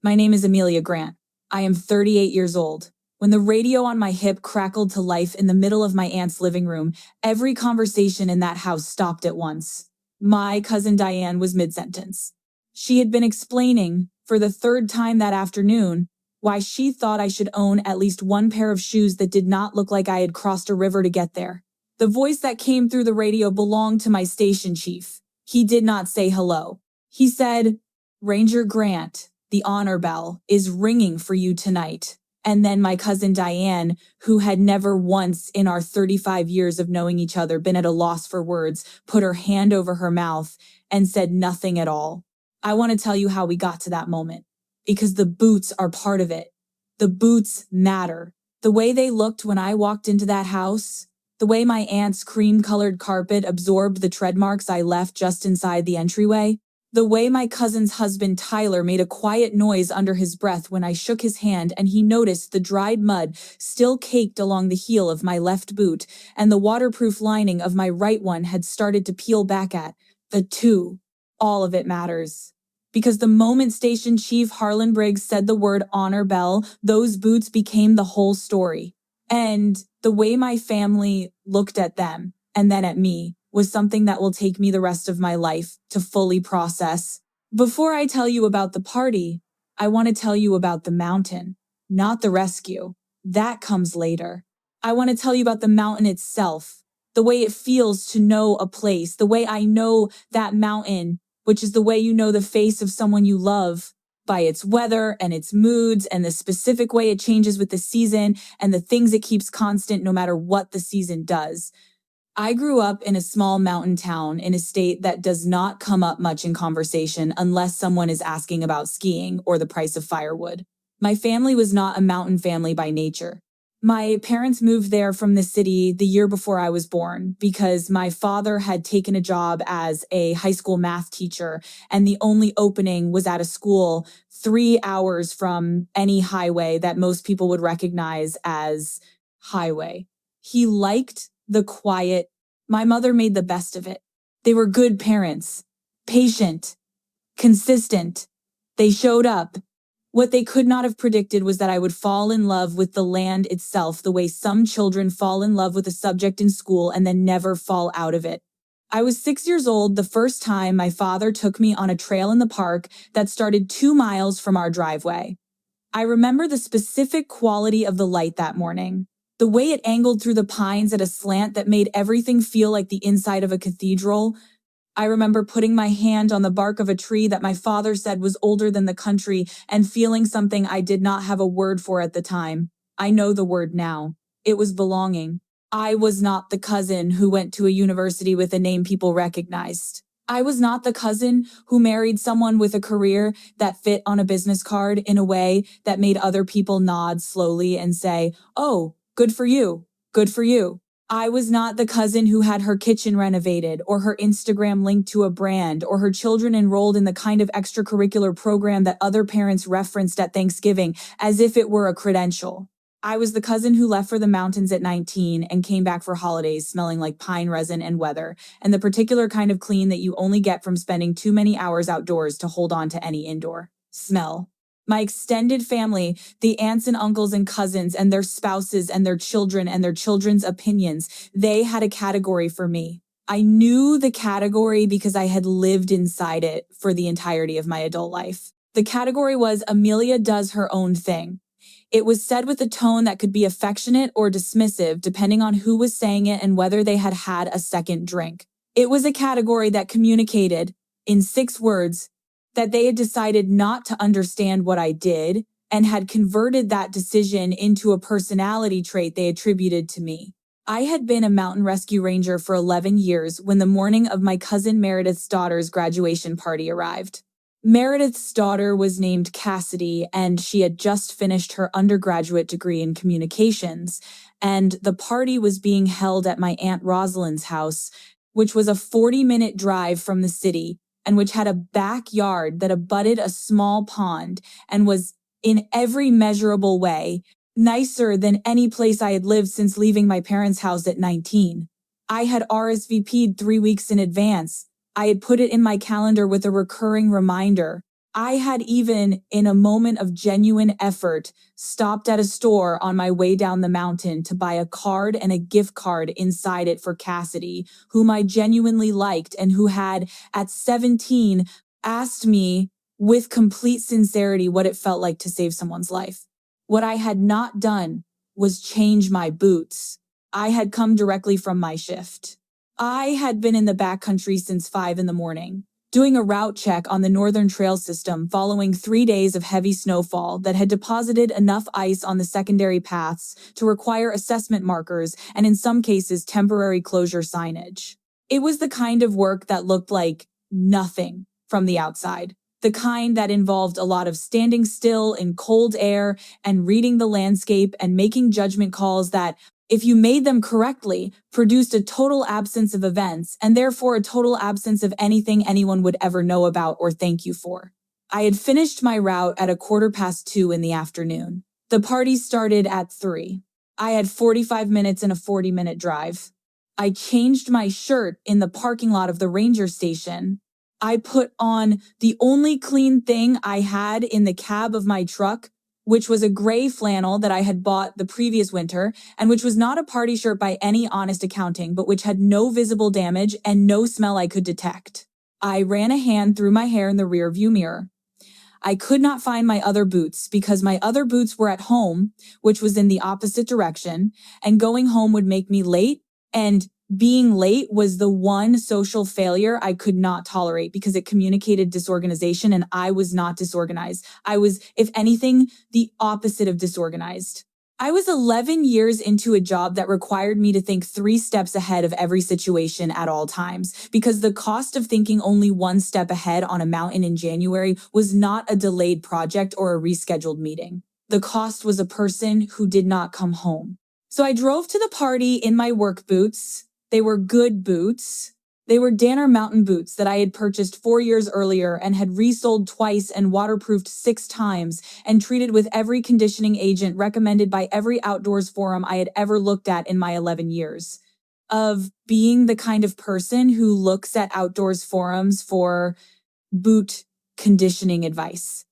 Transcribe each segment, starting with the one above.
My name is Amelia Grant. I am 38 years old. When the radio on my hip crackled to life in the middle of my aunt's living room, every conversation in that house stopped at once. My cousin Diane was mid-sentence. She had been explaining, for the third time that afternoon, why she thought I should own at least one pair of shoes that did not look like I had crossed a river to get there. The voice that came through the radio belonged to my station chief. He did not say hello. He said, "Ranger Grant, the honor bell is ringing for you tonight." And then my cousin Diane, who had never once in our 35 years of knowing each other been at a loss for words, put her hand over her mouth and said nothing at all. I want to tell you how we got to that moment, because the boots are part of it. The boots matter. The way they looked when I walked into that house, the way my aunt's cream-colored carpet absorbed the tread marks I left just inside the entryway, the way my cousin's husband Tyler made a quiet noise under his breath when I shook his hand and he noticed the dried mud still caked along the heel of my left boot and the waterproof lining of my right one had started to peel back at. The two. All of it matters. Because the moment Station Chief Harlan Briggs said the word honor bell, those boots became the whole story. And the way my family looked at them and then at me was something that will take me the rest of my life to fully process. Before I tell you about the party, I want to tell you about the mountain, not the rescue. That comes later. I want to tell you about the mountain itself, the way it feels to know a place, the way I know that mountain, which is the way you know the face of someone you love, by its weather and its moods and the specific way it changes with the season and the things it keeps constant no matter what the season does. I grew up in a small mountain town in a state that does not come up much in conversation unless someone is asking about skiing or the price of firewood. My family was not a mountain family by nature. My parents moved there from the city the year before I was born because my father had taken a job as a high school math teacher, and the only opening was at a school 3 hours from any highway that most people would recognize as highway. He liked the quiet. My mother made the best of it. They were good parents, patient, consistent. They showed up. What they could not have predicted was that I would fall in love with the land itself the way some children fall in love with a subject in school and then never fall out of it. I was 6 years old the first time my father took me on a trail in the park that started 2 miles from our driveway. I remember the specific quality of the light that morning. The way it angled through the pines at a slant that made everything feel like the inside of a cathedral. I remember putting my hand on the bark of a tree that my father said was older than the country and feeling something I did not have a word for at the time. I know the word now. It was belonging. I was not the cousin who went to a university with a name people recognized. I was not the cousin who married someone with a career that fit on a business card in a way that made other people nod slowly and say, "Oh, good for you. Good for you." I was not the cousin who had her kitchen renovated or her Instagram linked to a brand or her children enrolled in the kind of extracurricular program that other parents referenced at Thanksgiving as if it were a credential. I was the cousin who left for the mountains at 19 and came back for holidays smelling like pine resin and weather, and the particular kind of clean that you only get from spending too many hours outdoors to hold on to any indoor smell. My extended family, the aunts and uncles and cousins and their spouses and their children and their children's opinions, they had a category for me. I knew the category because I had lived inside it for the entirety of my adult life. The category was Amelia does her own thing. It was said with a tone that could be affectionate or dismissive depending on who was saying it and whether they had had a second drink. It was a category that communicated, in 6 words, that they had decided not to understand what I did and had converted that decision into a personality trait they attributed to me. I had been a mountain rescue ranger for 11 years when the morning of my cousin Meredith's daughter's graduation party arrived. Meredith's daughter was named Cassidy, and she had just finished her undergraduate degree in communications, and the party was being held at my Aunt Rosalind's house, which was a 40-minute drive from the city, and which had a backyard that abutted a small pond and was, in every measurable way, nicer than any place I had lived since leaving my parents' house at 19. I had RSVP'd 3 weeks in advance. I had put it in my calendar with a recurring reminder. I had even, in a moment of genuine effort, stopped at a store on my way down the mountain to buy a card and a gift card inside it for Cassidy, whom I genuinely liked and who had, at 17, asked me with complete sincerity what it felt like to save someone's life. What I had not done was change my boots. I had come directly from my shift. I had been in the backcountry since 5 in the morning, doing a route check on the Northern Trail system following 3 days of heavy snowfall that had deposited enough ice on the secondary paths to require assessment markers and, in some cases, temporary closure signage. It was the kind of work that looked like nothing from the outside, the kind that involved a lot of standing still in cold air and reading the landscape and making judgment calls that, if you made them correctly, produced a total absence of events and therefore a total absence of anything anyone would ever know about or thank you for. I had finished my route at 2:15 in the afternoon. The party started at 3. I had 45 minutes and a 40-minute drive. I changed my shirt in the parking lot of the ranger station. I put on the only clean thing I had in the cab of my truck, which was a gray flannel that I had bought the previous winter, and which was not a party shirt by any honest accounting, but which had no visible damage and no smell I could detect. I ran a hand through my hair in the rearview mirror. I could not find my other boots because my other boots were at home, which was in the opposite direction, and going home would make me late, and being late was the one social failure I could not tolerate because it communicated disorganization, and I was not disorganized. I was, if anything, the opposite of disorganized. I was 11 years into a job that required me to think 3 steps ahead of every situation at all times, because the cost of thinking only 1 step ahead on a mountain in January was not a delayed project or a rescheduled meeting. The cost was a person who did not come home. So I drove to the party in my work boots. They were good boots. They were Danner mountain boots that I had purchased 4 years earlier and had resoled twice and waterproofed 6 times and treated with every conditioning agent recommended by every outdoors forum I had ever looked at in my 11 years. Of being the kind of person who looks at outdoors forums for boot conditioning advice.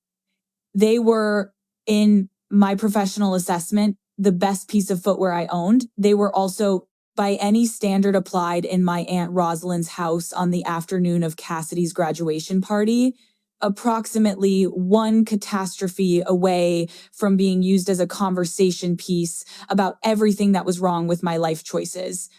They were, in my professional assessment, the best piece of footwear I owned. They were also, by any standard applied in my Aunt Rosalind's house on the afternoon of Cassidy's graduation party, approximately one catastrophe away from being used as a conversation piece about everything that was wrong with my life choices.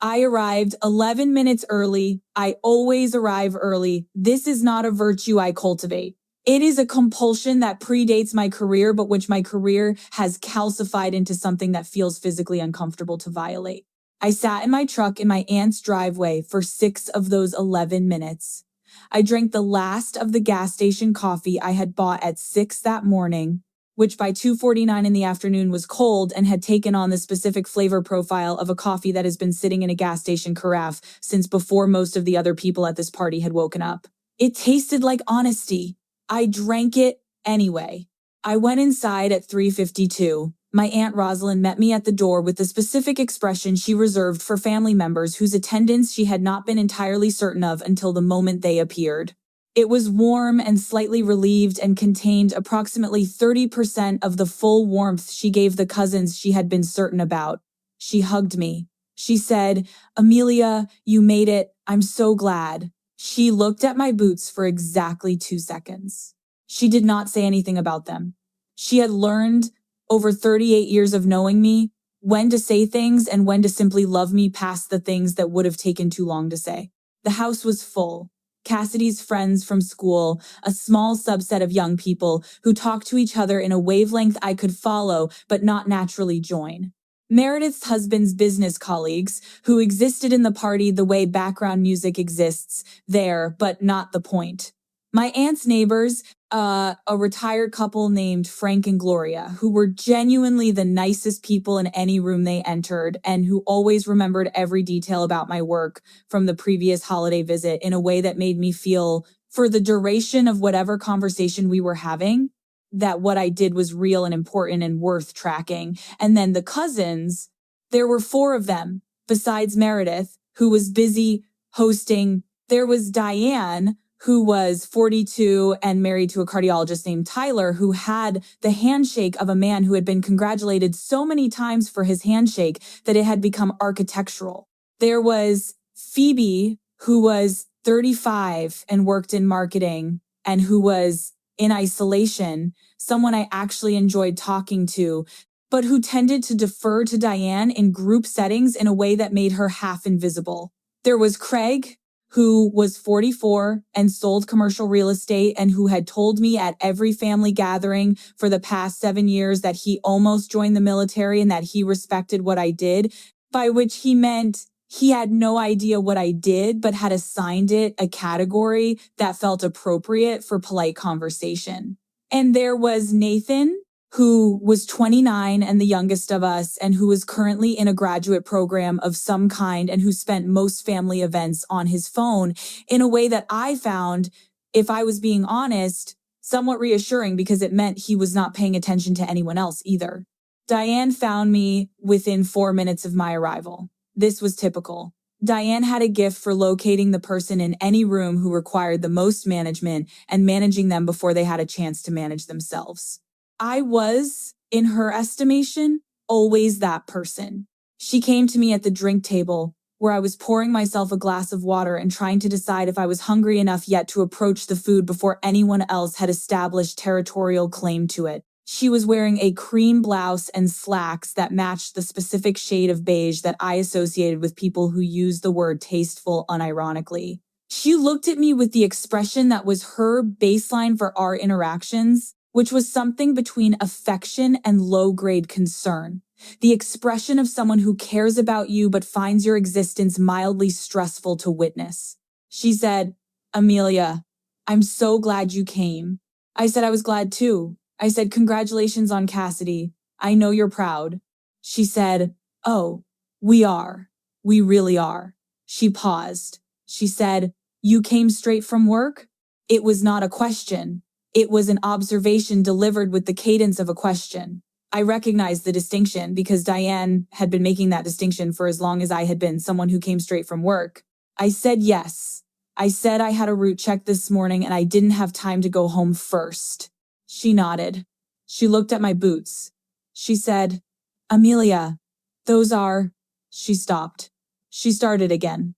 I arrived 11 minutes early. I always arrive early. This is not a virtue I cultivate. It is a compulsion that predates my career, but which my career has calcified into something that feels physically uncomfortable to violate. I sat in my truck in my aunt's driveway for 6 of those 11 minutes. I drank the last of the gas station coffee I had bought at 6 that morning, which by 2:49 in the afternoon was cold and had taken on the specific flavor profile of a coffee that has been sitting in a gas station carafe since before most of the other people at this party had woken up. It tasted like honesty. I drank it anyway. I went inside at 3:52. My Aunt Rosalind met me at the door with the specific expression she reserved for family members whose attendance she had not been entirely certain of until the moment they appeared. It was warm and slightly relieved and contained approximately 30% of the full warmth she gave the cousins she had been certain about. She hugged me. She said, "Amelia, you made it. I'm so glad." She looked at my boots for exactly 2 seconds. She did not say anything about them. She had learned, over 38 years of knowing me, when to say things and when to simply love me past the things that would have taken too long to say. The house was full. Cassidy's friends from school, a small subset of young people who talked to each other in a wavelength I could follow but not naturally join. Meredith's husband's business colleagues, who existed in the party the way background music exists there, but not the point. My aunt's neighbors, a retired couple named Frank and Gloria, who were genuinely the nicest people in any room they entered and who always remembered every detail about my work from the previous holiday visit in a way that made me feel, for the duration of whatever conversation we were having, that what I did was real and important and worth tracking. And then the cousins, there were 4 of them, besides Meredith, who was busy hosting. There was Diane, who was 42 and married to a cardiologist named Tyler, who had the handshake of a man who had been congratulated so many times for his handshake that it had become architectural. There was Phoebe, who was 35 and worked in marketing and who was in isolation, someone I actually enjoyed talking to, but who tended to defer to Diane in group settings in a way that made her half invisible. There was Craig, who was 44 and sold commercial real estate and who had told me at every family gathering for the past 7 years that he almost joined the military and that he respected what I did, by which he meant he had no idea what I did, but had assigned it a category that felt appropriate for polite conversation. And there was Nathan, who was 29 and the youngest of us, and who was currently in a graduate program of some kind and who spent most family events on his phone in a way that I found, if I was being honest, somewhat reassuring because it meant he was not paying attention to anyone else either. Diane found me within 4 minutes of my arrival. This was typical. Diane had a gift for locating the person in any room who required the most management and managing them before they had a chance to manage themselves. I was, in her estimation, always that person. She came to me at the drink table, where I was pouring myself a glass of water and trying to decide if I was hungry enough yet to approach the food before anyone else had established territorial claim to it. She was wearing a cream blouse and slacks that matched the specific shade of beige that I associated with people who use the word tasteful unironically. She looked at me with the expression that was her baseline for our interactions, which was something between affection and low-grade concern. The expression of someone who cares about you but finds your existence mildly stressful to witness. She said, "Amelia, I'm so glad you came." I said I was glad too. I said, "Congratulations on Cassidy. I know you're proud." She said, "Oh, we are. We really are." She paused. She said, "You came straight from work?" It was not a question. It was an observation delivered with the cadence of a question. I recognized the distinction because Diane had been making that distinction for as long as I had been someone who came straight from work. I said yes. I said I had a route check this morning and I didn't have time to go home first. She nodded. She looked at my boots. She said, "Amelia, those are..." She stopped. She started again.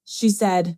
She said,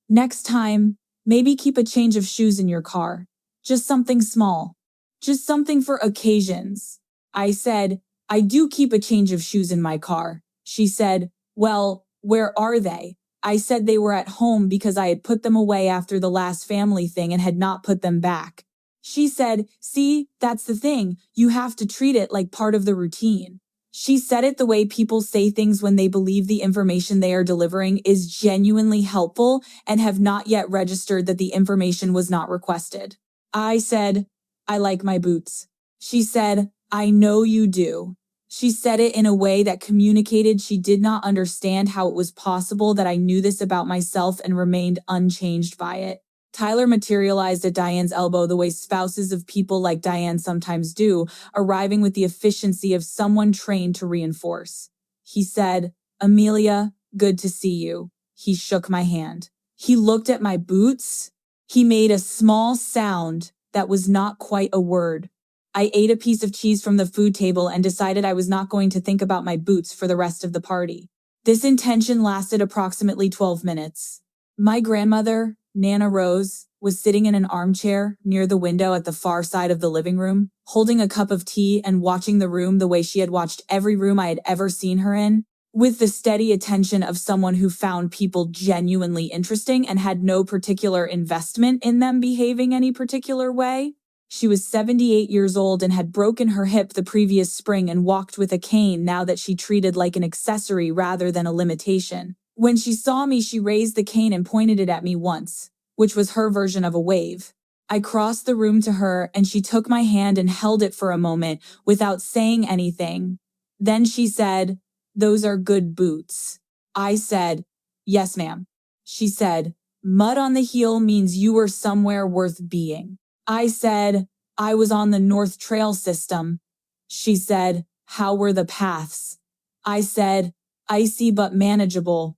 "Next time, maybe keep a change of shoes in your car. Just something small. Just something for occasions." I said, "I do keep a change of shoes in my car." She said, "Well, where are they?" I said they were at home because I had put them away after the last family thing and had not put them back. She said, "See, that's the thing. You have to treat it like part of the routine." She said it the way people say things when they believe the information they are delivering is genuinely helpful and have not yet registered that the information was not requested. I said, "I like my boots." She said, "I know you do." She said it in a way that communicated she did not understand how it was possible that I knew this about myself and remained unchanged by it. Tyler materialized at Diane's elbow the way spouses of people like Diane sometimes do, arriving with the efficiency of someone trained to reinforce. He said, "Amelia, good to see you." He shook my hand. He looked at my boots. He made a small sound that was not quite a word. I ate a piece of cheese from the food table and decided I was not going to think about my boots for the rest of the party. This intention lasted approximately 12 minutes. My grandmother, Nana Rose, was sitting in an armchair near the window at the far side of the living room, holding a cup of tea and watching the room the way she had watched every room I had ever seen her in, with the steady attention of someone who found people genuinely interesting and had no particular investment in them behaving any particular way. She was 78 years old and had broken her hip the previous spring and walked with a cane now that she treated like an accessory rather than a limitation. When she saw me, she raised the cane and pointed it at me once, which was her version of a wave. I crossed the room to her and she took my hand and held it for a moment without saying anything. Then she said, "Those are good boots." I said, "Yes, ma'am." She said, "Mud on the heel means you were somewhere worth being." I said, "I was on the North Trail system." She said, "How were the paths?" I said, "Icy but manageable."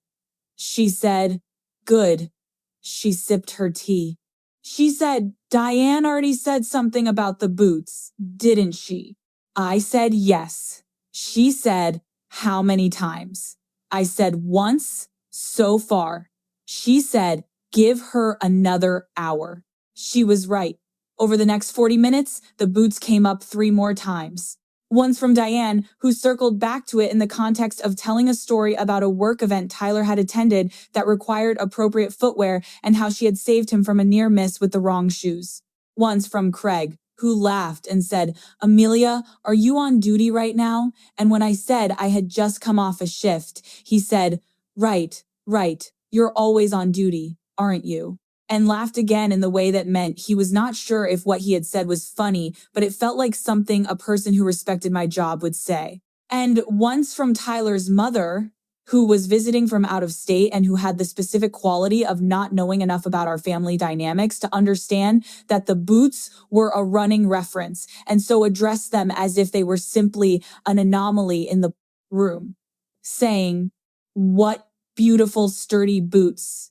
She said, "Good." She sipped her tea. She said, Diane already said something about the boots, didn't she? I said yes. She said, how many times? I said once, so far. She said, give her another hour. She was right. Over the next 40 minutes, the boots came up 3 more times. Once from Diane, who circled back to it in the context of telling a story about a work event Tyler had attended that required appropriate footwear and how she had saved him from a near miss with the wrong shoes. Once from Craig, who laughed and said, Amelia, are you on duty right now? And when I said I had just come off a shift, he said, right, you're always on duty, aren't you? And laughed again in the way that meant he was not sure if what he had said was funny, but it felt like something a person who respected my job would say. And once from Tyler's mother, who was visiting from out of state and who had the specific quality of not knowing enough about our family dynamics to understand that the boots were a running reference, and so addressed them as if they were simply an anomaly in the room, saying, what beautiful sturdy boots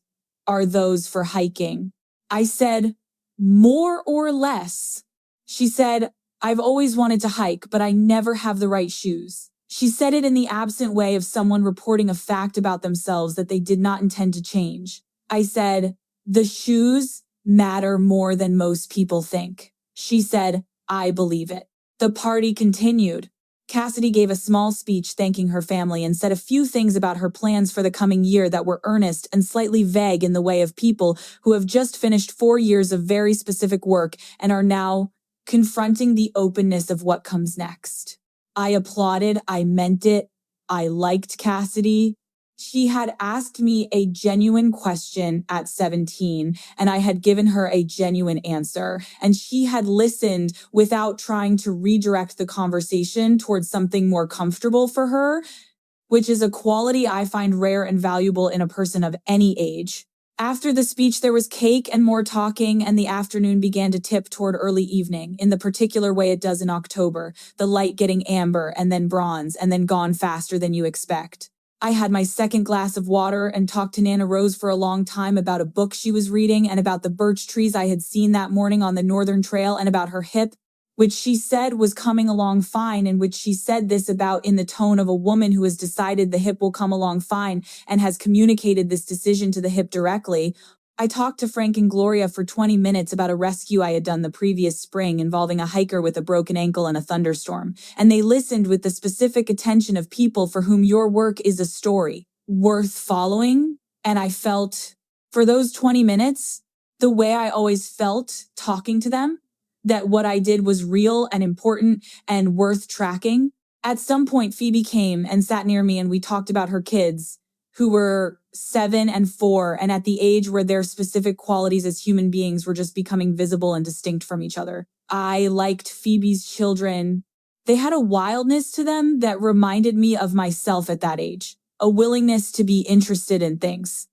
are those for hiking? I said, more or less. She said, I've always wanted to hike, but I never have the right shoes. She said it in the absent way of someone reporting a fact about themselves that they did not intend to change. I said, the shoes matter more than most people think. She said, I believe it. The party continued. Cassidy gave a small speech thanking her family and said a few things about her plans for the coming year that were earnest and slightly vague in the way of people who have just finished 4 years of very specific work and are now confronting the openness of what comes next. I applauded, I meant it, I liked Cassidy. She had asked me a genuine question at 17, and I had given her a genuine answer. And she had listened without trying to redirect the conversation towards something more comfortable for her, which is a quality I find rare and valuable in a person of any age. After the speech, there was cake and more talking, and the afternoon began to tip toward early evening, in the particular way it does in October, the light getting amber and then bronze and then gone faster than you expect. I had my second glass of water and talked to Nana Rose for a long time about a book she was reading and about the birch trees I had seen that morning on the Northern Trail and about her hip, which she said was coming along fine, and which she said this about in the tone of a woman who has decided the hip will come along fine and has communicated this decision to the hip directly. I talked to Frank and Gloria for 20 minutes about a rescue I had done the previous spring involving a hiker with a broken ankle in a thunderstorm, and they listened with the specific attention of people for whom your work is a story worth following. And I felt, for those 20 minutes, the way I always felt talking to them, that what I did was real and important and worth tracking. At some point, Phoebe came and sat near me and we talked about her kids, who were 7 and 4, and at the age where their specific qualities as human beings were just becoming visible and distinct from each other. I liked Phoebe's children. They had a wildness to them that reminded me of myself at that age, a willingness to be interested in things.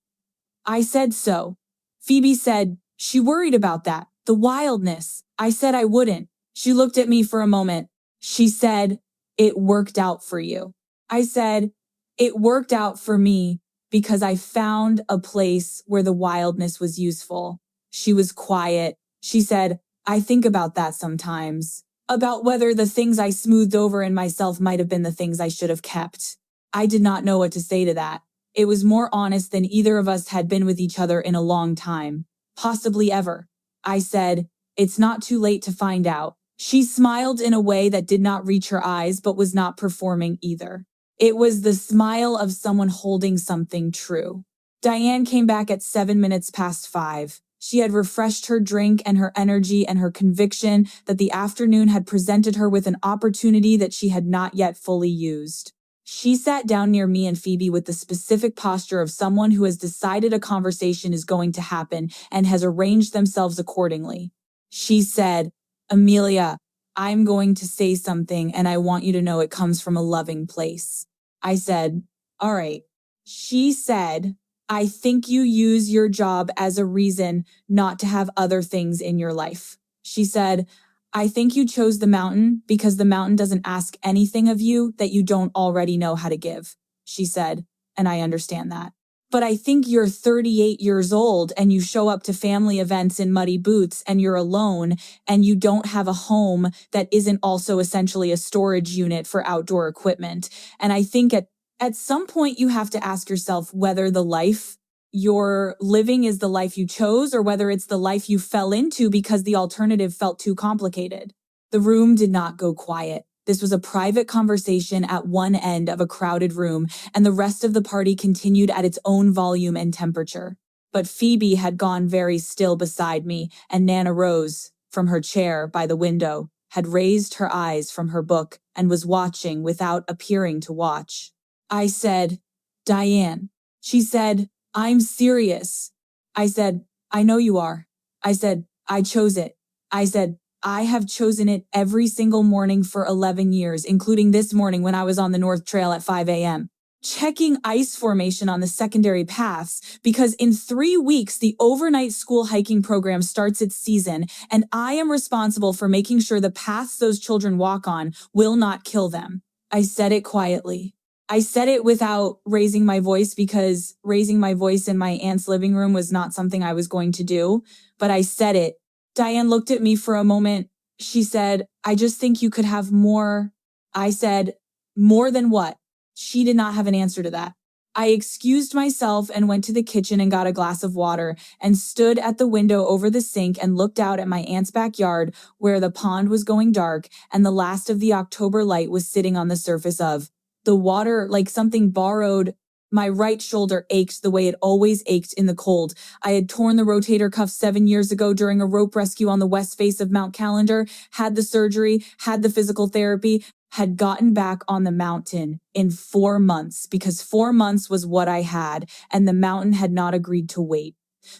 I said so. Phoebe said she worried about that, the wildness. I said I wouldn't. She looked at me for a moment. She said, it worked out for you. I said, it worked out for me because I found a place where the wildness was useful. She was quiet. She said, I think about that sometimes, about whether the things I smoothed over in myself might have been the things I should have kept. I did not know what to say to that. It was more honest than either of us had been with each other in a long time, possibly ever. I said, it's not too late to find out. She smiled in a way that did not reach her eyes, but was not performing either. It was the smile of someone holding something true. Diane came back at 7 minutes past 5. She had refreshed her drink and her energy and her conviction that the afternoon had presented her with an opportunity that she had not yet fully used. She sat down near me and Phoebe with the specific posture of someone who has decided a conversation is going to happen and has arranged themselves accordingly. She said, Amelia, I'm going to say something and I want you to know it comes from a loving place. I said, all right. She said, I think you use your job as a reason not to have other things in your life. She said, I think you chose the mountain because the mountain doesn't ask anything of you that you don't already know how to give. She said, and I understand that. But I think you're 38 years old and you show up to family events in muddy boots and you're alone and you don't have a home that isn't also essentially a storage unit for outdoor equipment. And I think at some point you have to ask yourself whether the life you're living is the life you chose or whether it's the life you fell into because the alternative felt too complicated. The room did not go quiet. This was a private conversation at one end of a crowded room, and the rest of the party continued at its own volume and temperature. But Phoebe had gone very still beside me, and Nana rose from her chair by the window, had raised her eyes from her book, and was watching without appearing to watch. I said, "Diane." She said, "I'm serious." I said, "I know you are." I said, "I chose it." I said, "I have chosen it every single morning for 11 years, including this morning when I was on the North Trail at 5 a.m. checking ice formation on the secondary paths, because in 3 weeks, the overnight school hiking program starts its season, and I am responsible for making sure the paths those children walk on will not kill them." I said it quietly. I said it without raising my voice because raising my voice in my aunt's living room was not something I was going to do, but I said it. Diane looked at me for a moment. She said, "I just think you could have more." I said, "More than what?" She did not have an answer to that. I excused myself and went to the kitchen and got a glass of water and stood at the window over the sink and looked out at my aunt's backyard where the pond was going dark and the last of the October light was sitting on the surface of the water like something borrowed. My right shoulder ached the way it always ached in the cold. I had torn the rotator cuff 7 years ago during a rope rescue on the west face of Mount Callender, had the surgery, had the physical therapy, had gotten back on the mountain in 4 months because 4 months was what I had, and the mountain had not agreed to wait.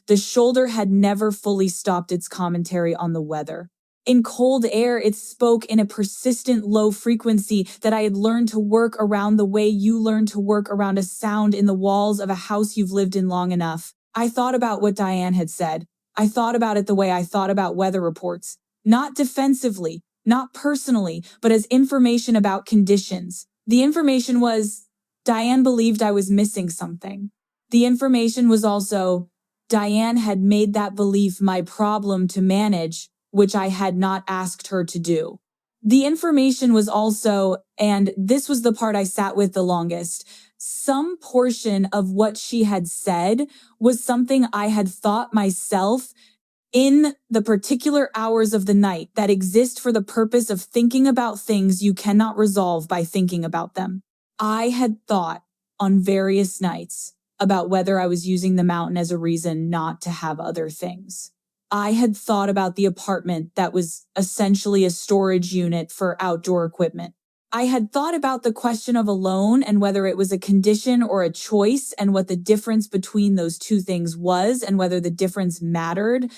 The shoulder had never fully stopped its commentary on the weather. In cold air, it spoke in a persistent low frequency that I had learned to work around the way you learn to work around a sound in the walls of a house you've lived in long enough. I thought about what Diane had said. I thought about it the way I thought about weather reports. Not defensively, not personally, but as information about conditions. The information was, Diane believed I was missing something. The information was also, Diane had made that belief my problem to manage, which I had not asked her to do. The information was also, and this was the part I sat with the longest, some portion of what she had said was something I had thought myself in the particular hours of the night that exist for the purpose of thinking about things you cannot resolve by thinking about them. I had thought on various nights about whether I was using the mountain as a reason not to have other things. I had thought about the apartment that was essentially a storage unit for outdoor equipment. I had thought about the question of alone and whether it was a condition or a choice and what the difference between those two things was and whether the difference mattered.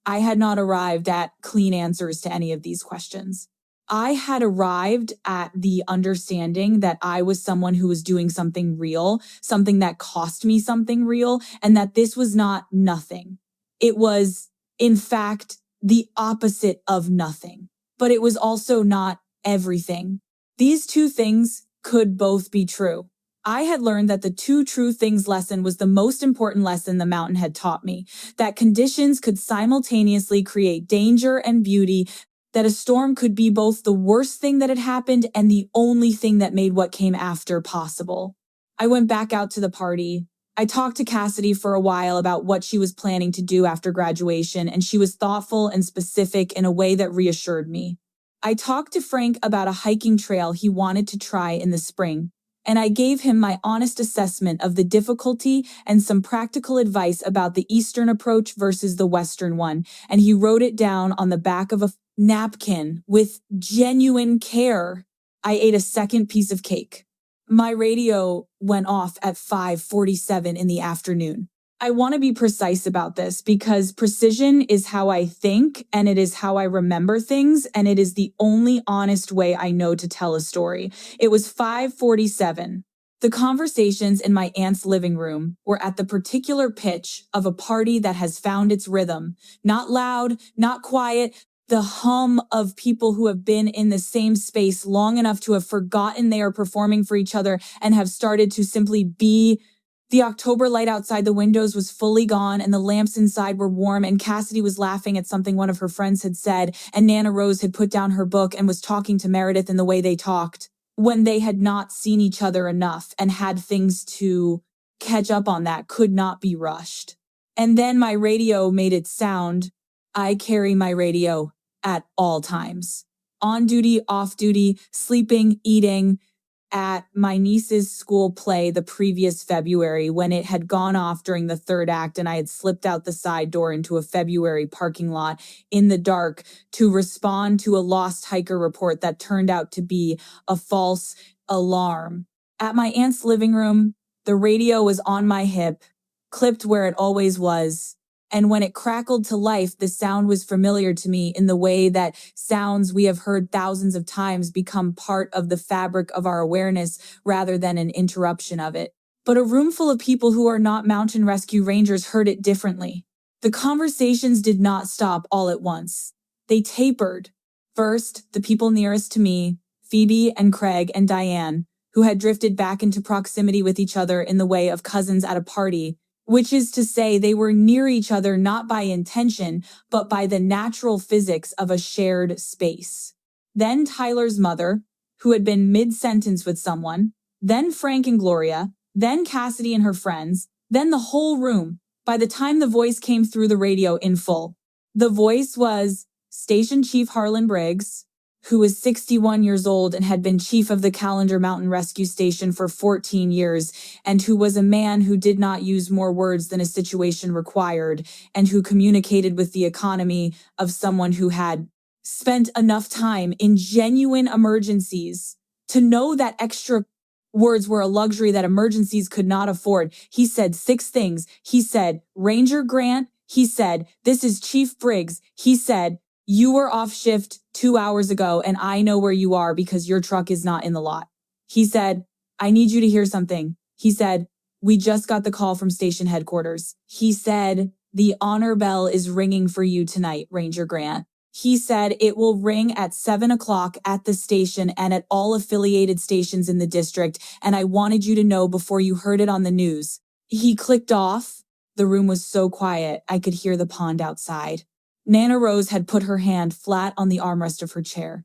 I had not arrived at clean answers to any of these questions. I had arrived at the understanding that I was someone who was doing something real, something that cost me something real, and that this was not nothing. It was, in fact, the opposite of nothing. But it was also not everything. These two things could both be true. I had learned that the two true things lesson was the most important lesson the mountain had taught me, that conditions could simultaneously create danger and beauty, that a storm could be both the worst thing that had happened and the only thing that made what came after possible. I went back out to the party. I talked to Cassidy for a while about what she was planning to do after graduation, and she was thoughtful and specific in a way that reassured me. I talked to Frank about a hiking trail he wanted to try in the spring, and I gave him my honest assessment of the difficulty and some practical advice about the Eastern approach versus the Western one, and he wrote it down on the back of a napkin with genuine care. I ate a second piece of cake. My radio went off at 5:47 in the afternoon. I want to be precise about this because precision is how I think and it is how I remember things, and it is the only honest way I know to tell a story. It was 5:47. The conversations in my aunt's living room were at the particular pitch of a party that has found its rhythm. Not loud, not quiet, the hum of people who have been in the same space long enough to have forgotten they are performing for each other and have started to simply be The October light outside the windows was fully gone, and the lamps inside were warm, and Cassidy was laughing at something one of her friends had said, and Nana Rose had put down her book and was talking to Meredith in the way they talked, when they had not seen each other enough and had things to catch up on that could not be rushed. And then my radio made its sound. I carry my radio at all times. On duty, off duty, sleeping, eating, at my niece's school play the previous February when it had gone off during the third act and I had slipped out the side door into a February parking lot in the dark to respond to a lost hiker report that turned out to be a false alarm. At my aunt's living room, the radio was on my hip, clipped where it always was. And when it crackled to life, the sound was familiar to me in the way that sounds we have heard thousands of times become part of the fabric of our awareness rather than an interruption of it. But a room full of people who are not mountain rescue rangers heard it differently. The conversations did not stop all at once. They tapered. First, the people nearest to me, Phoebe and Craig and Diane, who had drifted back into proximity with each other in the way of cousins at a party, which is to say they were near each other not by intention, but by the natural physics of a shared space. Then Tyler's mother, who had been mid-sentence with someone, then Frank and Gloria, then Cassidy and her friends, then the whole room, by the time the voice came through the radio in full. The voice was Station Chief Harlan Briggs, who was 61 years old and had been chief of the Callender Mountain Rescue Station for 14 years, and who was a man who did not use more words than a situation required, and who communicated with the economy of someone who had spent enough time in genuine emergencies to know that extra words were a luxury that emergencies could not afford. He said 6 things. He said, Ranger Grant. He said, this is Chief Briggs. He said, you were off shift 2 hours ago, and I know where you are because your truck is not in the lot. He said, I need you to hear something. He said, we just got the call from station headquarters. He said, the honor bell is ringing for you tonight, Ranger Grant. He said it will ring at 7 o'clock at the station and at all affiliated stations in the district, and I wanted you to know before you heard it on the news. He clicked off. The room was so quiet, I could hear the pond outside. Nana Rose had put her hand flat on the armrest of her chair.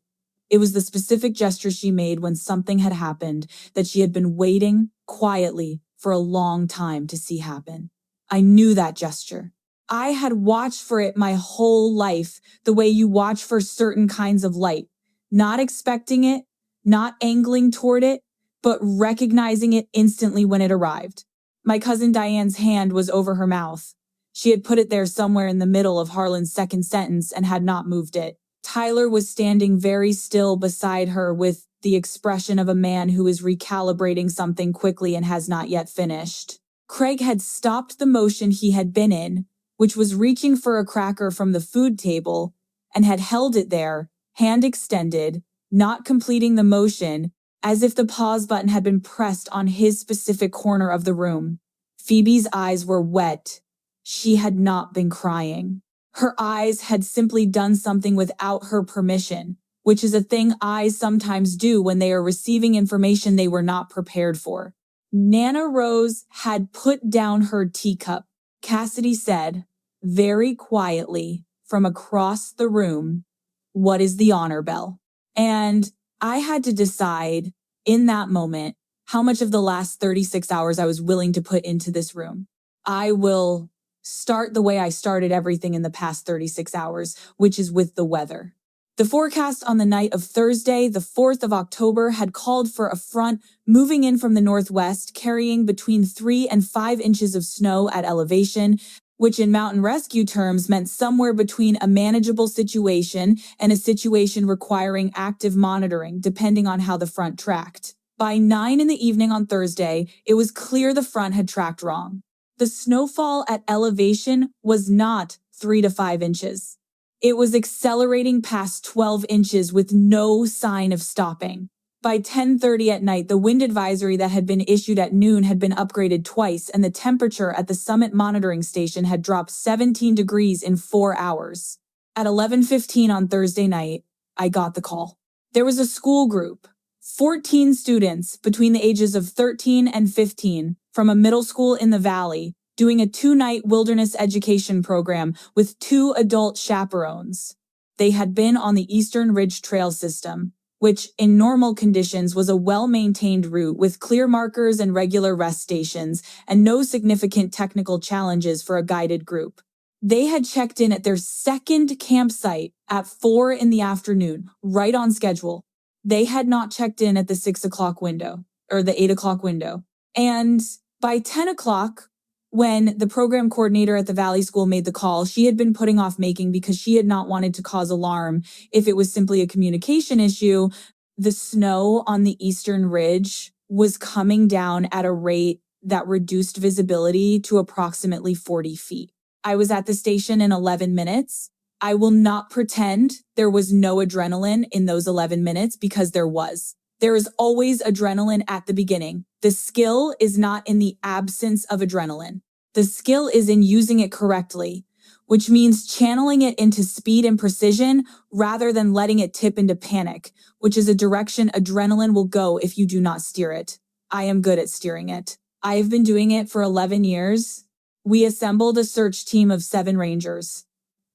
It was the specific gesture she made when something had happened that she had been waiting quietly for a long time to see happen. I knew that gesture. I had watched for it my whole life, the way you watch for certain kinds of light, not expecting it, not angling toward it, but recognizing it instantly when it arrived. My cousin Diane's hand was over her mouth. She had put it there somewhere in the middle of Harlan's second sentence and had not moved it. Tyler was standing very still beside her with the expression of a man who is recalibrating something quickly and has not yet finished. Craig had stopped the motion he had been in, which was reaching for a cracker from the food table, and had held it there, hand extended, not completing the motion, as if the pause button had been pressed on his specific corner of the room. Phoebe's eyes were wet. She had not been crying. Her eyes had simply done something without her permission, which is a thing eyes sometimes do when they are receiving information they were not prepared for. Nana Rose had put down her teacup. Cassidy said, very quietly, from across the room, what is the honor bell? And I had to decide in that moment how much of the last 36 hours I was willing to put into this room. I will start the way I started everything in the past 36 hours, which is with the weather. The forecast on the night of Thursday, the 4th of October, had called for a front moving in from the northwest, carrying between 3 and 5 inches of snow at elevation, which in mountain rescue terms meant somewhere between a manageable situation and a situation requiring active monitoring, depending on how the front tracked. By 9 in the evening on Thursday, it was clear the front had tracked wrong. The snowfall at elevation was not 3 to 5 inches. It was accelerating past 12 inches with no sign of stopping. By 10:30 at night, the wind advisory that had been issued at noon had been upgraded twice, and the temperature at the summit monitoring station had dropped 17 degrees in 4 hours. At 11:15 on Thursday night, I got the call. There was a school group, 14 students between the ages of 13 and 15, from a middle school in the valley, doing a 2-night wilderness education program with 2 adult chaperones. They had been on the Eastern Ridge Trail system, which in normal conditions was a well-maintained route with clear markers and regular rest stations and no significant technical challenges for a guided group. They had checked in at their second campsite at 4 in the afternoon, right on schedule. They had not checked in at the 6 o'clock window, or the 8 o'clock window. And by 10 o'clock, when the program coordinator at the Valley School made the call, she had been putting off making because she had not wanted to cause alarm if it was simply a communication issue. The snow on the Eastern Ridge was coming down at a rate that reduced visibility to approximately 40 feet. I was at the station in 11 minutes. I will not pretend there was no adrenaline in those 11 minutes because there was. There is always adrenaline at the beginning. The skill is not in the absence of adrenaline. The skill is in using it correctly, which means channeling it into speed and precision rather than letting it tip into panic, which is a direction adrenaline will go if you do not steer it. I am good at steering it. I have been doing it for 11 years. We assembled a search team of 7 rangers.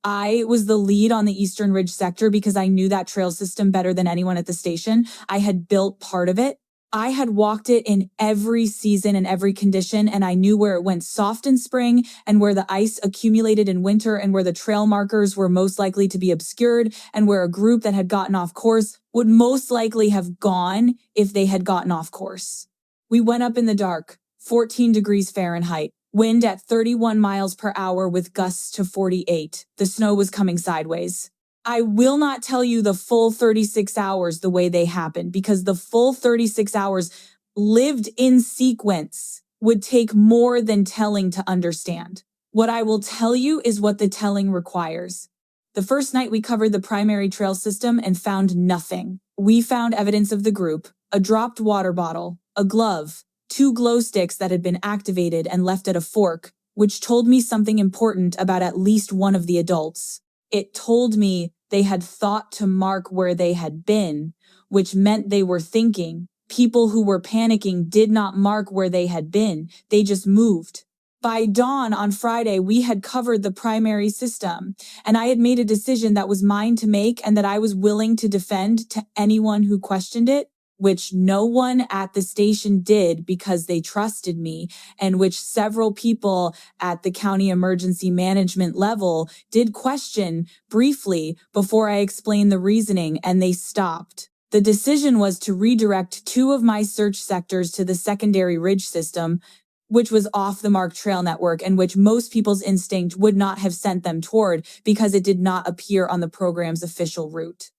I was the lead on the Eastern Ridge sector because I knew that trail system better than anyone at the station. I had built part of it. I had walked it in every season and every condition, and I knew where it went soft in spring and where the ice accumulated in winter and where the trail markers were most likely to be obscured and where a group that had gotten off course would most likely have gone if they had gotten off course. We went up in the dark, 14 degrees Fahrenheit. Wind at 31 miles per hour with gusts to 48. The snow was coming sideways. I will not tell you the full 36 hours the way they happened because the full 36 hours lived in sequence would take more than telling to understand. What I will tell you is what the telling requires. The first night we covered the primary trail system and found nothing. We found evidence of the group, a dropped water bottle, a glove, 2 glow sticks that had been activated and left at a fork, which told me something important about at least one of the adults. It told me they had thought to mark where they had been, which meant they were thinking. People who were panicking did not mark where they had been. They just moved. By dawn on Friday, we had covered the primary system, and I had made a decision that was mine to make and that I was willing to defend to anyone who questioned it, which no one at the station did because they trusted me, and which several people at the county emergency management level did question briefly before I explained the reasoning, and they stopped. The decision was to redirect 2 of my search sectors to the secondary ridge system, which was off the Mark Trail network and which most people's instinct would not have sent them toward because it did not appear on the program's official route.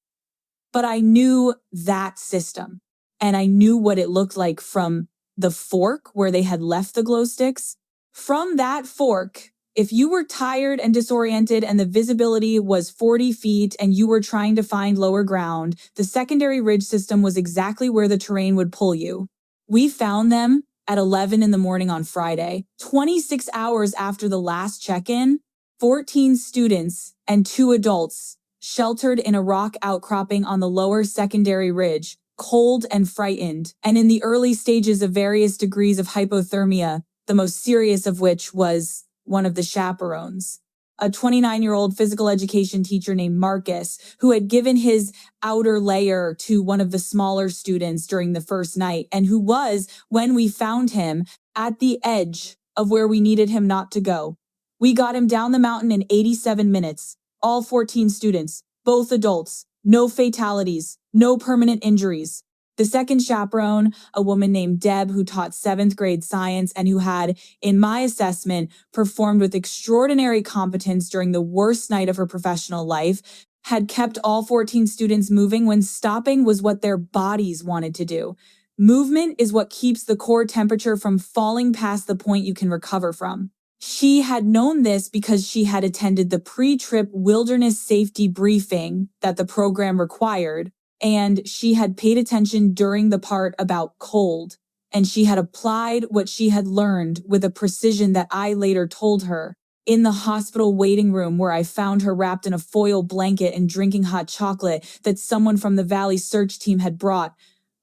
But I knew that system. And I knew what it looked like from the fork where they had left the glow sticks. From that fork, if you were tired and disoriented and the visibility was 40 feet and you were trying to find lower ground, the secondary ridge system was exactly where the terrain would pull you. We found them at 11 in the morning on Friday, 26 hours after the last check-in. 14 students and 2 adults sheltered in a rock outcropping on the lower secondary ridge, cold and frightened, and in the early stages of various degrees of hypothermia, the most serious of which was one of the chaperones, a 29-year-old physical education teacher named Marcus, who had given his outer layer to one of the smaller students during the first night, and who was, when we found him, at the edge of where we needed him not to go. We got him down the mountain in 87 minutes, all 14 students, both adults, no fatalities, no permanent injuries. The second chaperone, a woman named Deb who taught 7th grade science and who had, in my assessment, performed with extraordinary competence during the worst night of her professional life, had kept all 14 students moving when stopping was what their bodies wanted to do. Movement is what keeps the core temperature from falling past the point you can recover from. She had known this because she had attended the pre-trip wilderness safety briefing that the program required, and she had paid attention during the part about cold, and she had applied what she had learned with a precision that I later told her. In the hospital waiting room where I found her wrapped in a foil blanket and drinking hot chocolate that someone from the Valley search team had brought,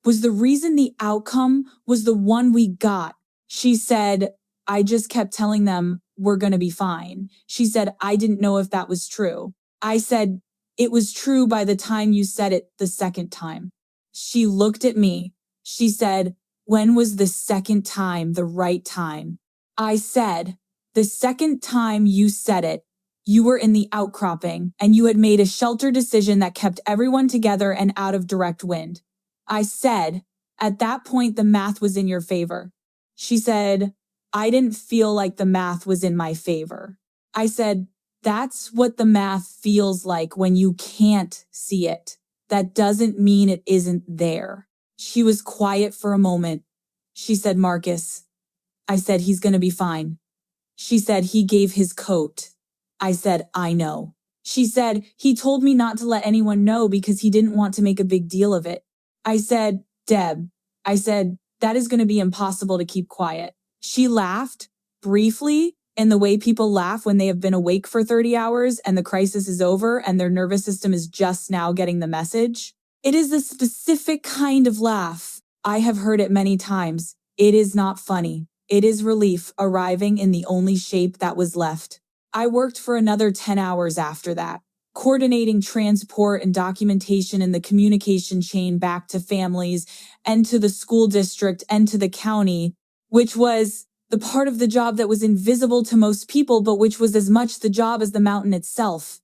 was the reason the outcome was the one we got. She said, I just kept telling them we're going to be fine. She said, I didn't know if that was true. I said, it was true by the time you said it the second time. She looked at me. She said, when was the second time the right time? I said, the second time you said it, you were in the outcropping and you had made a shelter decision that kept everyone together and out of direct wind. I said, at that point, the math was in your favor. She said, I didn't feel like the math was in my favor. I said, that's what the math feels like when you can't see it. That doesn't mean it isn't there. She was quiet for a moment. She said, Marcus. I said, he's going to be fine. She said, he gave his coat. I said, I know. She said, he told me not to let anyone know because he didn't want to make a big deal of it. I said, Deb, I said, that is going to be impossible to keep quiet. She laughed briefly in the way people laugh when they have been awake for 30 hours and the crisis is over and their nervous system is just now getting the message. It is a specific kind of laugh. I have heard it many times. It is not funny. It is relief arriving in the only shape that was left. I worked for another 10 hours after that, coordinating transport and documentation in the communication chain back to families and to the school district and to the county, which was the part of the job that was invisible to most people, but which was as much the job as the mountain itself.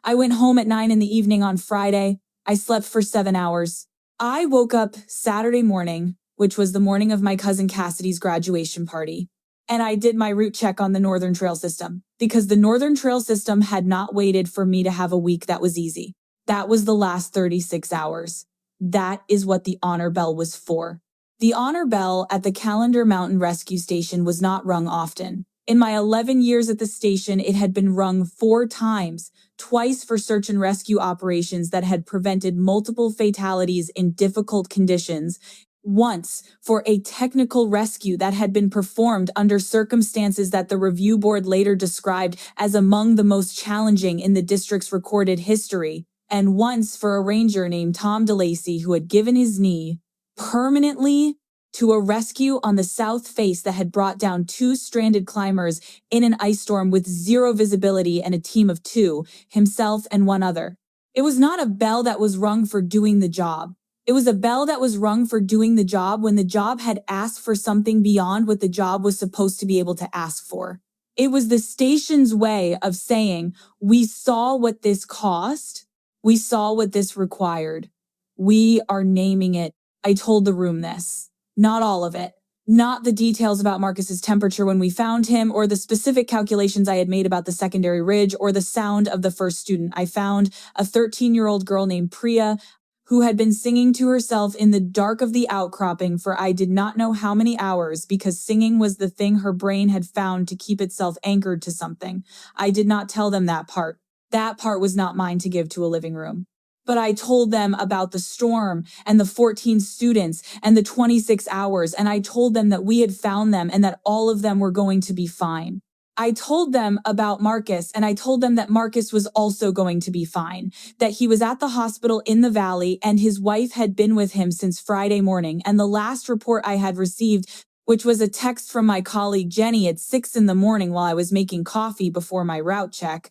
I went home at 9 in the evening on Friday. I slept for 7 hours. I woke up Saturday morning, which was the morning of my cousin Cassidy's graduation party, and I did my route check on the Northern Trail system because the Northern Trail system had not waited for me to have a week that was easy. That was the last 36 hours. That is what the honor bell was for. The honor bell at the Calendar Mountain Rescue Station was not rung often. In my 11 years at the station, it had been rung 4 times, twice for search and rescue operations that had prevented multiple fatalities in difficult conditions, once for a technical rescue that had been performed under circumstances that the review board later described as among the most challenging in the district's recorded history, and once for a ranger named Tom DeLacy who had given his knee permanently to a rescue on the south face that had brought down 2 stranded climbers in an ice storm with 0 visibility and a team of 2, himself and 1 other. It was not a bell that was rung for doing the job. It was a bell that was rung for doing the job when the job had asked for something beyond what the job was supposed to be able to ask for. It was the station's way of saying, we saw what this cost. We saw what this required. We are naming it. I told the room this. Not all of it. Not the details about Marcus's temperature when we found him, or the specific calculations I had made about the secondary ridge, or the sound of the first student. I found a 13-year-old girl named Priya, who had been singing to herself in the dark of the outcropping for I did not know how many hours, because singing was the thing her brain had found to keep itself anchored to something. I did not tell them that part. That part was not mine to give to a living room. But I told them about the storm and the 14 students and the 26 hours, and I told them that we had found them and that all of them were going to be fine. I told them about Marcus, and I told them that Marcus was also going to be fine, that he was at the hospital in the valley and his wife had been with him since Friday morning, and the last report I had received, which was a text from my colleague Jenny at 6 in the morning while I was making coffee before my route check,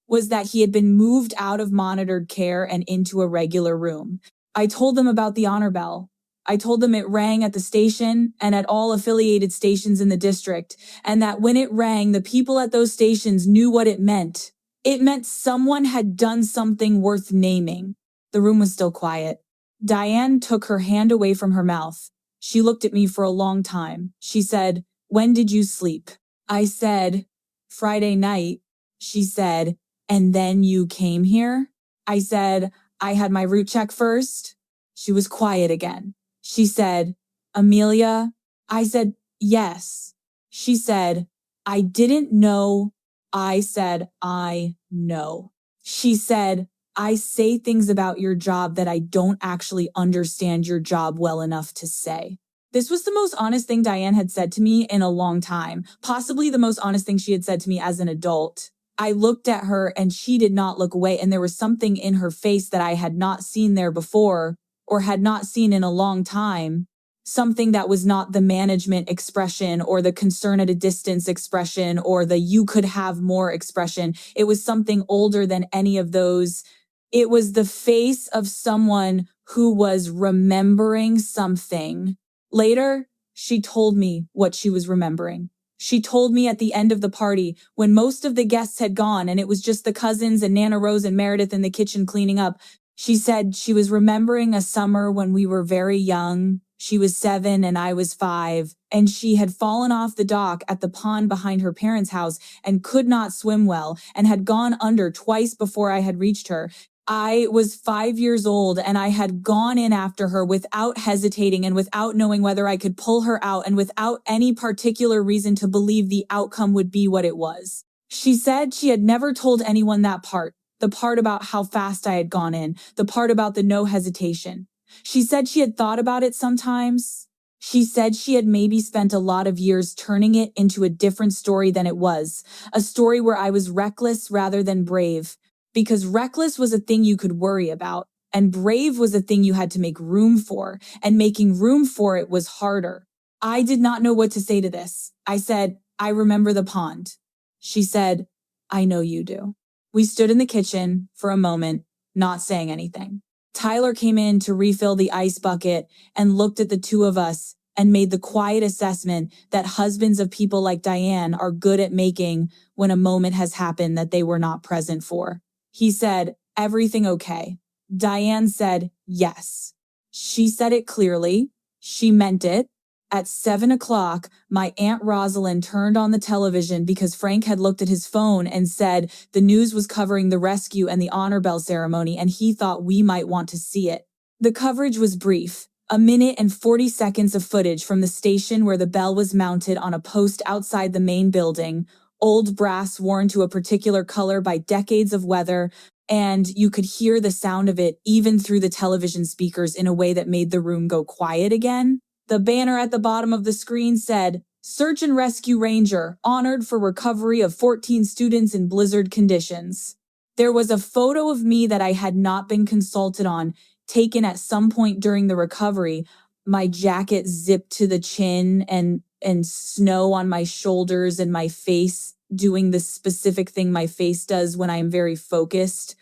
was that he had been moved out of monitored care and into a regular room. I told them about the honor bell. I told them it rang at the station and at all affiliated stations in the district, and that when it rang, the people at those stations knew what it meant. It meant someone had done something worth naming. The room was still quiet. Diane took her hand away from her mouth. She looked at me for a long time. She said, "When did you sleep?" I said, "Friday night." She said, "And then you came here?" I said, "I had my route check first." She was quiet again. She said, "Amelia?" I said, "Yes." She said, "I didn't know." I said, "I know." She said, "I say things about your job that I don't actually understand your job well enough to say." This was the most honest thing Diane had said to me in a long time, possibly the most honest thing she had said to me as an adult. I looked at her and she did not look away, and there was something in her face that I had not seen there before or had not seen in a long time. something that was not the management expression or the concern at a distance expression or the you could have more expression. It was something older than any of those. It was the face of someone who was remembering something. Later, she told me what she was remembering. She told me at the end of the party, when most of the guests had gone and it was just the cousins and Nana Rose and Meredith in the kitchen cleaning up, she said she was remembering a summer when we were very young. She was 7 and I was 5, and she had fallen off the dock at the pond behind her parents' house and could not swim well and had gone under twice before I had reached her. I was 5 years old and I had gone in after her without hesitating and without knowing whether I could pull her out and without any particular reason to believe the outcome would be what it was. She said she had never told anyone that part, the part about how fast I had gone in, the part about the no hesitation. She said she had thought about it sometimes. She said she had maybe spent a lot of years turning it into a different story than it was, a story where I was reckless rather than brave. Because reckless was a thing you could worry about, and brave was a thing you had to make room for, and making room for it was harder. I did not know what to say to this. I said, I remember the pond. She said, I know you do. We stood in the kitchen for a moment, not saying anything. Tyler came in to refill the ice bucket and looked at the two of us and made the quiet assessment that husbands of people like Diane are good at making when a moment has happened that they were not present for. He said, everything okay? Diane said, yes. She said it clearly. She meant it. At 7 o'clock, my Aunt Rosalind turned on the television because Frank had looked at his phone and said the news was covering the rescue and the honor bell ceremony, and he thought we might want to see it. The coverage was brief, a minute and 40 seconds of footage from the station where the bell was mounted on a post outside the main building, old brass worn to a particular color by decades of weather, and you could hear the sound of it even through the television speakers in a way that made the room go quiet again. The banner at the bottom of the screen said, Search and Rescue Ranger, honored for recovery of 14 students in blizzard conditions. There was a photo of me that I had not been consulted on, taken at some point during the recovery, my jacket zipped to the chin and snow on my shoulders and my face doing the specific thing my face does when I am very focused,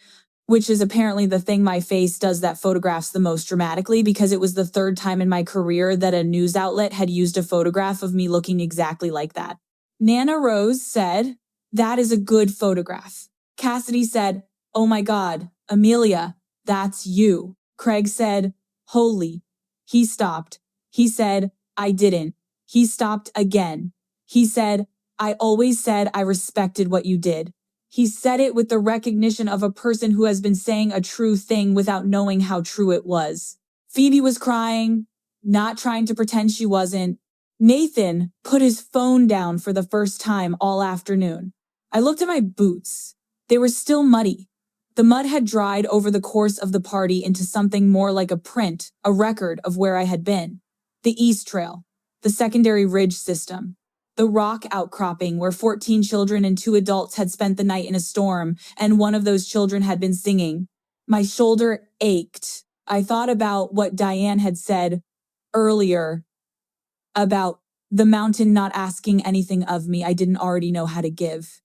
which is apparently the thing my face does that photographs the most dramatically, because it was the third time in my career that a news outlet had used a photograph of me looking exactly like that. Nana Rose said, that is a good photograph. Cassidy said, oh my God, Amelia, that's you. Craig said, holy. He stopped. He said, I didn't. He stopped again. He said, I always said I respected what you did. He said it with the recognition of a person who has been saying a true thing without knowing how true it was. Phoebe was crying, not trying to pretend she wasn't. Nathan put his phone down for the first time all afternoon. I looked at my boots. They were still muddy. The mud had dried over the course of the party into something more like a print, a record of where I had been. The East Trail, the secondary ridge system, the rock outcropping where 14 children and 2 adults had spent the night in a storm, and one of those children had been singing. My shoulder ached. I thought about what Diane had said earlier about the mountain not asking anything of me I didn't already know how to give.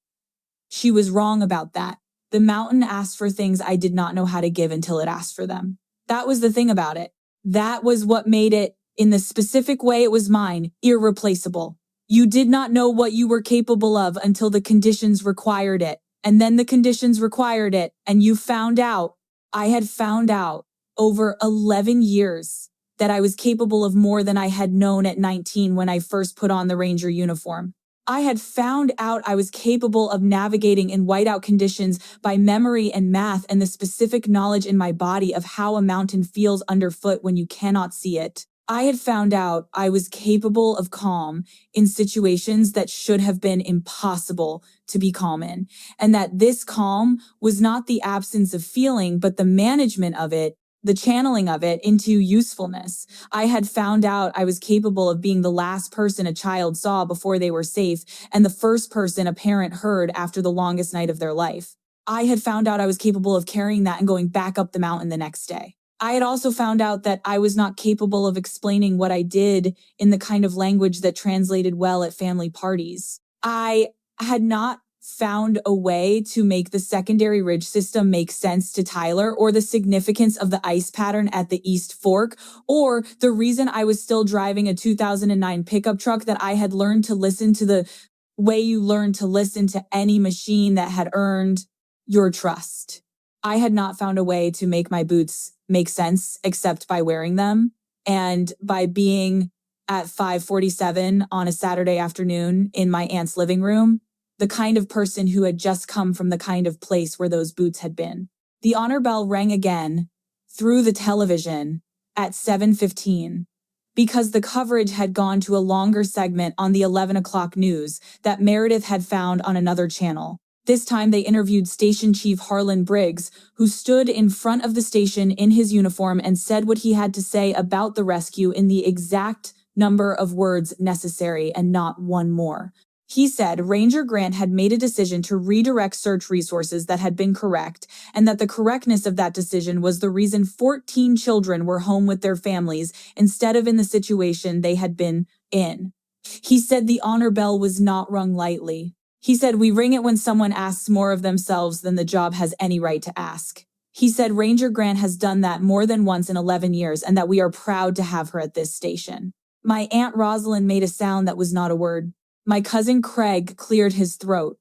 She was wrong about that. The mountain asked for things I did not know how to give until it asked for them. That was the thing about it. That was what made it, in the specific way it was mine, irreplaceable. You did not know what you were capable of until the conditions required it. And then the conditions required it, and you found out. I had found out over 11 years that I was capable of more than I had known at 19 when I first put on the Ranger uniform. I had found out I was capable of navigating in whiteout conditions by memory and math and the specific knowledge in my body of how a mountain feels underfoot when you cannot see it. I had found out I was capable of calm in situations that should have been impossible to be calm in, and that this calm was not the absence of feeling, but the management of it, the channeling of it into usefulness. I had found out I was capable of being the last person a child saw before they were safe and the first person a parent heard after the longest night of their life. I had found out I was capable of carrying that and going back up the mountain the next day. I had also found out that I was not capable of explaining what I did in the kind of language that translated well at family parties. I had not found a way to make the secondary ridge system make sense to Tyler, or the significance of the ice pattern at the East Fork, or the reason I was still driving a 2009 pickup truck that I had learned to listen to the way you learn to listen to any machine that had earned your trust. I had not found a way to make my boots make sense except by wearing them, and by being at 5:47 on a Saturday afternoon in my aunt's living room, the kind of person who had just come from the kind of place where those boots had been. The honor bell rang again through the television at 7:15 because the coverage had gone to a longer segment on the 11 o'clock news that Meredith had found on another channel. This time they interviewed Station Chief Harlan Briggs, who stood in front of the station in his uniform and said what he had to say about the rescue in the exact number of words necessary and not one more. He said Ranger Grant had made a decision to redirect search resources that had been correct, and that the correctness of that decision was the reason 14 children were home with their families instead of in the situation they had been in. He said the honor bell was not rung lightly. He said, we ring it when someone asks more of themselves than the job has any right to ask. He said Ranger Grant has done that more than once in 11 years, and that we are proud to have her at this station. My Aunt Rosalind made a sound that was not a word. My cousin Craig cleared his throat.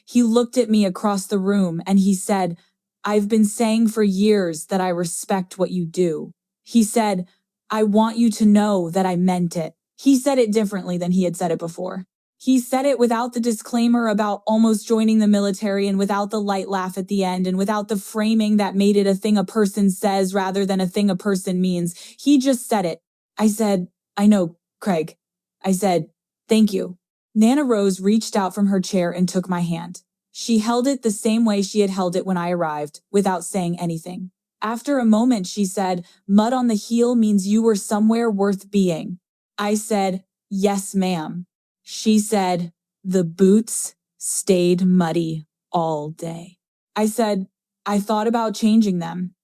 He looked at me across the room and he said, I've been saying for years that I respect what you do. He said, I want you to know that I meant it. He said it differently than he had said it before. He said it without the disclaimer about almost joining the military, and without the light laugh at the end, and without the framing that made it a thing a person says rather than a thing a person means. He just said it. I said, I know, Craig. I said, thank you. Nana Rose reached out from her chair and took my hand. She held it the same way she had held it when I arrived, without saying anything. After a moment, she said, mud on the heel means you were somewhere worth being. I said, yes, ma'am. She said, the boots stayed muddy all day. I said, I thought about changing them.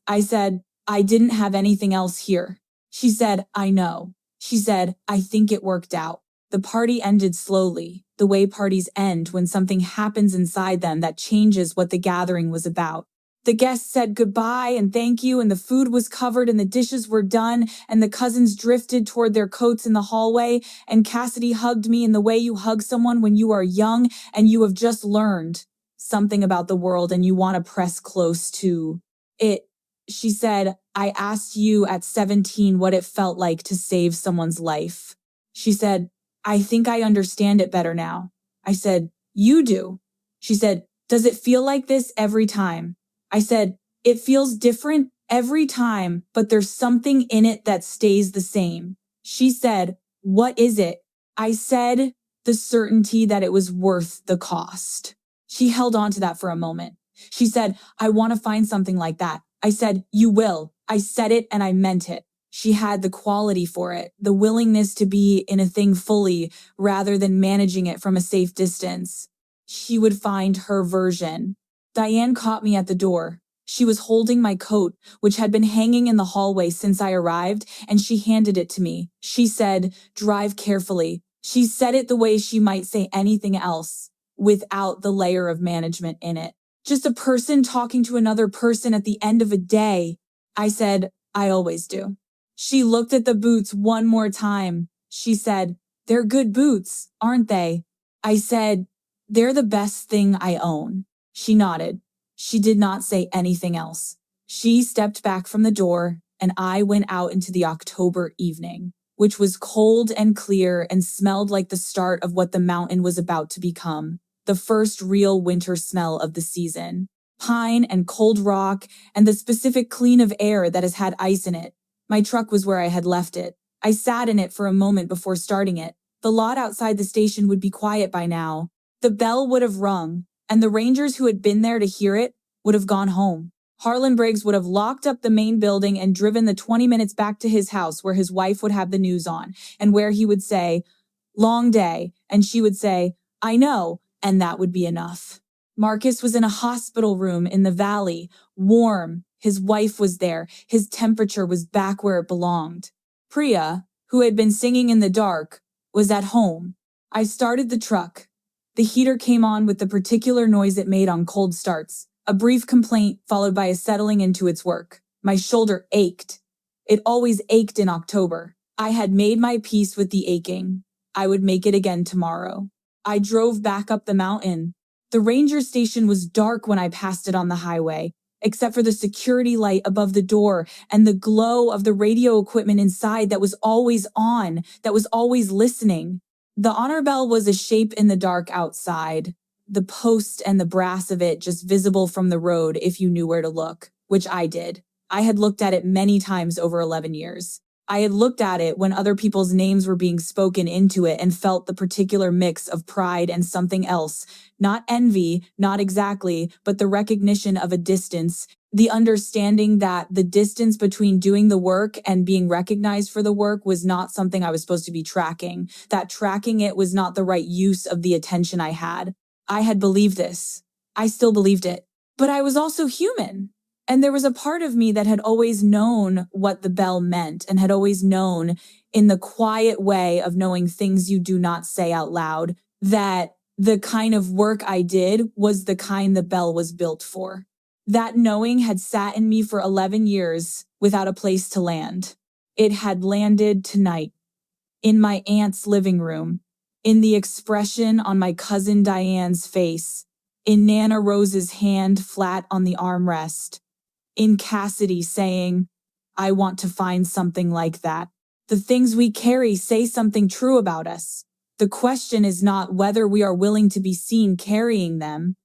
I said, I didn't have anything else here. She said, I know. She said, I think it worked out. The party ended slowly, the way parties end when something happens inside them that changes what the gathering was about. The guests said goodbye and thank you, and the food was covered and the dishes were done, and the cousins drifted toward their coats in the hallway, and Cassidy hugged me in the way you hug someone when you are young and you have just learned something about the world and you want to press close to it. She said, I asked you at 17 what it felt like to save someone's life. She said, I think I understand it better now. I said, you do. She said, does it feel like this every time? I said, it feels different every time, but there's something in it that stays the same. She said, what is it? I said, the certainty that it was worth the cost. She held on to that for a moment. She said, I want to find something like that. I said, you will. I said it and I meant it. She had the quality for it, the willingness to be in a thing fully rather than managing it from a safe distance. She would find her version. Diane caught me at the door. She was holding my coat, which had been hanging in the hallway since I arrived, and she handed it to me. She said, drive carefully. She said it the way she might say anything else, without the layer of management in it. Just a person talking to another person at the end of a day. I said, I always do. She looked at the boots one more time. She said, they're good boots, aren't they? I said, they're the best thing I own. She nodded. She did not say anything else. She stepped back from the door, and I went out into the October evening, which was cold and clear and smelled like the start of what the mountain was about to become, the first real winter smell of the season. Pine and cold rock and the specific clean of air that has had ice in it. My truck was where I had left it. I sat in it for a moment before starting it. The lot outside the station would be quiet by now. The bell would have rung, and the rangers who had been there to hear it would have gone home. Harlan Briggs would have locked up the main building and driven the 20 minutes back to his house where his wife would have the news on, and where he would say, long day, and she would say, I know, and that would be enough. Marcus was in a hospital room in the valley, warm, His wife was there. His temperature was back where it belonged. Priya, who had been singing in the dark, was at home. I started the truck. The heater came on with the particular noise it made on cold starts, a brief complaint followed by a settling into its work. My shoulder ached. It always ached in October. I had made my peace with the aching. I would make it again tomorrow. I drove back up the mountain. The ranger station was dark when I passed it on the highway, except for the security light above the door and the glow of the radio equipment inside that was always on, that was always listening. The honor bell was a shape in the dark outside, the post and the brass of it just visible from the road if you knew where to look, which I did. I had looked at it many times over 11 years. I had looked at it when other people's names were being spoken into it and felt the particular mix of pride and something else. Not envy, not exactly, but the recognition of a distance, the understanding that the distance between doing the work and being recognized for the work was not something I was supposed to be tracking, that tracking it was not the right use of the attention I had. I had believed this. I still believed it. But I was also human. And there was a part of me that had always known what the bell meant and had always known in the quiet way of knowing things you do not say out loud, that the kind of work I did was the kind the bell was built for. That knowing had sat in me for 11 years without a place to land. It had landed tonight, in my aunt's living room, in the expression on my cousin Diane's face, in Nana Rose's hand flat on the armrest, in Cassidy saying, I want to find something like that. The things we carry say something true about us. The question is not whether we are willing to be seen carrying them.